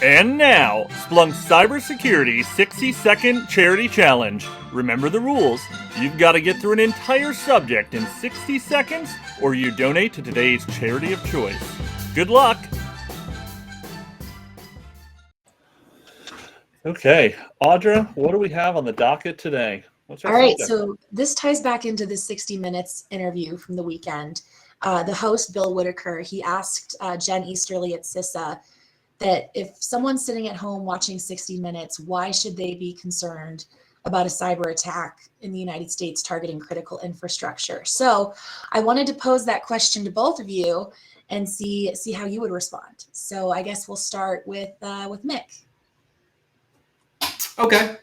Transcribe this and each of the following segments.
And now, Splunk's Cybersecurity 60-Second Charity Challenge. Remember the rules. You've got to get through an entire subject in 60 seconds, or you donate to today's charity of choice. Good luck! Okay, Audra, what do we have on the docket today? All right, so this ties back into the 60 Minutes interview from the weekend. The host, Bill Whitaker, he asked Jen Easterly at CISA that if someone's sitting at home watching 60 Minutes, why should they be concerned about a cyber attack in the United States targeting critical infrastructure? So I wanted to pose that question to both of you and see how you would respond. So I guess we'll start with Mick. Okay.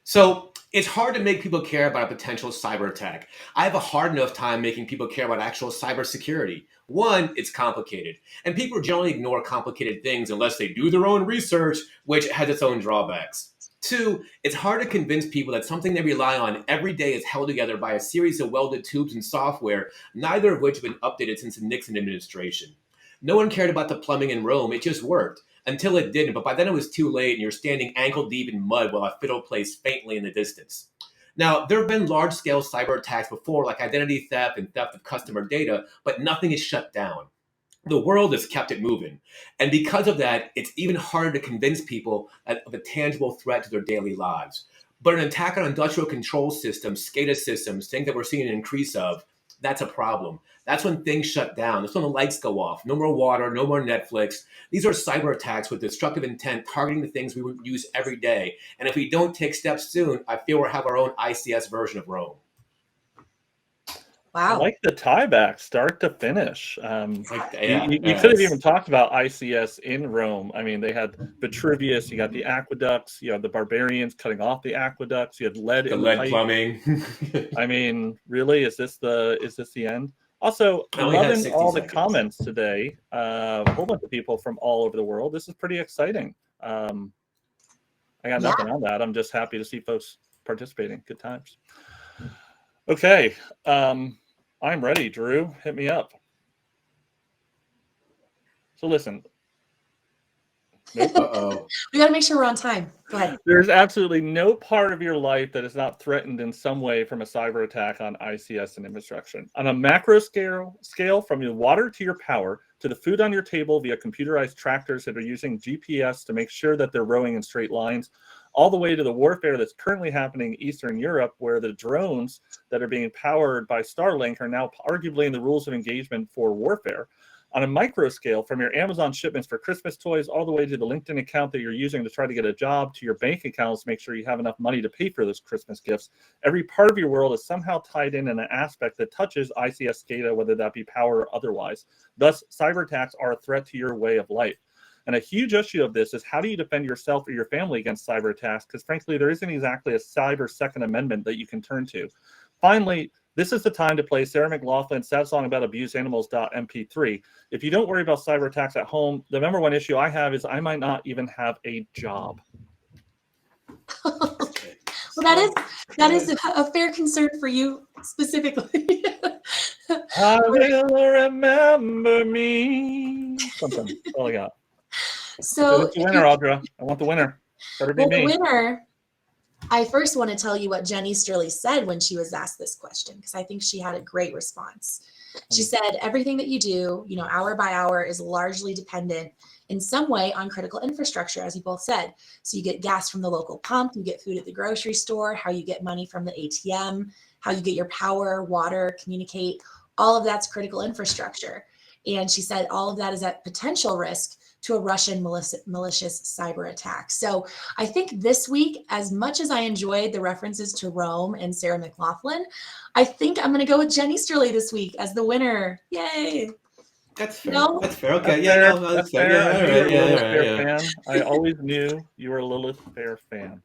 So it's hard to make people care about a potential cyber attack. I have a hard enough time making people care about actual cybersecurity. One, it's complicated, and people generally ignore complicated things unless they do their own research, which has its own drawbacks. Two, it's hard to convince people that something they rely on every day is held together by a series of welded tubes and software, neither of which have been updated since the Nixon administration. No one cared about the plumbing in Rome, it just worked. Until it didn't, but by then it was too late and you're standing ankle deep in mud while a fiddle plays faintly in the distance. Now, there have been large-scale cyber attacks before, like identity theft and theft of customer data, but nothing is shut down. The world has kept it moving. And because of that, it's even harder to convince people of a tangible threat to their daily lives. But an attack on industrial control systems, SCADA systems, things that we're seeing an increase of, that's a problem. That's when things shut down. That's when the lights go off. No more water, no more Netflix. These are cyber attacks with destructive intent targeting the things we would use every day. And if we don't take steps soon, I feel we'll have our own ICS version of Rome. Wow. I like the tie back, start to finish. You could have even talked about ICS in Rome. I mean, they had Vitruvius, you got the aqueducts, you had the barbarians cutting off the aqueducts, you had lead in the pipe. Plumbing. I mean, really, is this the end? Also, loving all the comments today. A whole bunch of people from all over the world. This is pretty exciting. I got nothing on that. I'm just happy to see folks participating. Good times. Okay, I'm ready. Drew, hit me up. So listen. Nope. Uh-oh. We got to make sure we're on time. Go ahead. There's absolutely no part of your life that is not threatened in some way from a cyber attack on ICS and infrastructure. On a macro scale, from your water to your power, to the food on your table via computerized tractors that are using GPS to make sure that they're rowing in straight lines, all the way to the warfare that's currently happening in Eastern Europe, where the drones that are being powered by Starlink are now arguably in the rules of engagement for warfare. On a micro scale, from your Amazon shipments for Christmas toys all the way to the LinkedIn account that you're using to try to get a job, to your bank accounts to make sure you have enough money to pay for those Christmas gifts, every part of your world is somehow tied in an aspect that touches ICS SCADA, whether that be power or otherwise. Thus, cyber attacks are a threat to your way of life. And a huge issue of this is how do you defend yourself or your family against cyber attacks? Because frankly, there isn't exactly a cyber Second Amendment that you can turn to. Finally, this is the time to play Sarah McLaughlin's sad song about abused animals.mp3. If you don't worry about cyber attacks at home, the number one issue I have is I might not even have a job. Well, that is a fair concern for you specifically. I will remember me. Something. That's all I got. So it's the winner, Audra. I want the winner. Better be me. The winner. I first want to tell you what Jen Easterly said when she was asked this question, because I think she had a great response. She said, everything that you do, hour by hour is largely dependent in some way on critical infrastructure, as you both said. So you get gas from the local pump, you get food at the grocery store, how you get money from the ATM, how you get your power, water, communicate, all of that's critical infrastructure. And she said all of that is at potential risk to a Russian malicious cyber attack. So I think this week, as much as I enjoyed the references to Rome and Sarah McLaughlin, I think I'm going to go with Jen Easterly this week as the winner. Yay. That's fair. No? That's fair. Okay. That's fair. Yeah, fan. I always knew you were a Lilith Fair fan.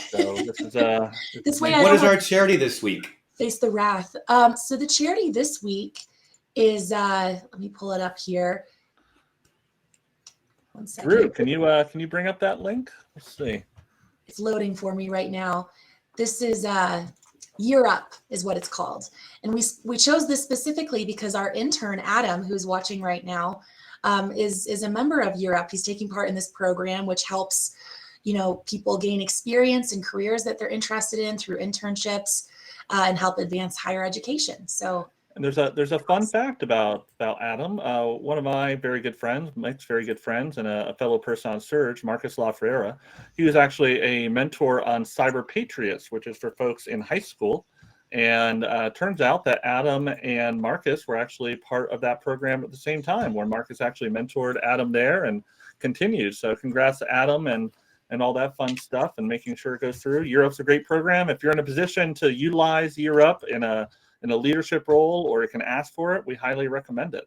So this is what is our charity this week? Face the Wrath. So the charity this week is let me pull it up here. 1 second. Drew, can you bring up that link? Let's see. It's loading for me right now. This is Year Up is what it's called. And we chose this specifically because our intern, Adam, who's watching right now, is a member of Year Up. He's taking part in this program, which helps, people gain experience in careers that they're interested in through internships and help advance higher education. So. And there's a fun fact about Adam. One of my very good friends, Mike's very good friends, and a fellow person on Surge, Marcus LaFriera, he was actually a mentor on Cyber Patriots, which is for folks in high school. And turns out that Adam and Marcus were actually part of that program at the same time, where Marcus actually mentored Adam there and continued. So congrats to Adam and all that fun stuff and making sure it goes through. Year Up's a great program. If you're in a position to utilize Year Up in a leadership role or you can ask for it, we highly recommend it.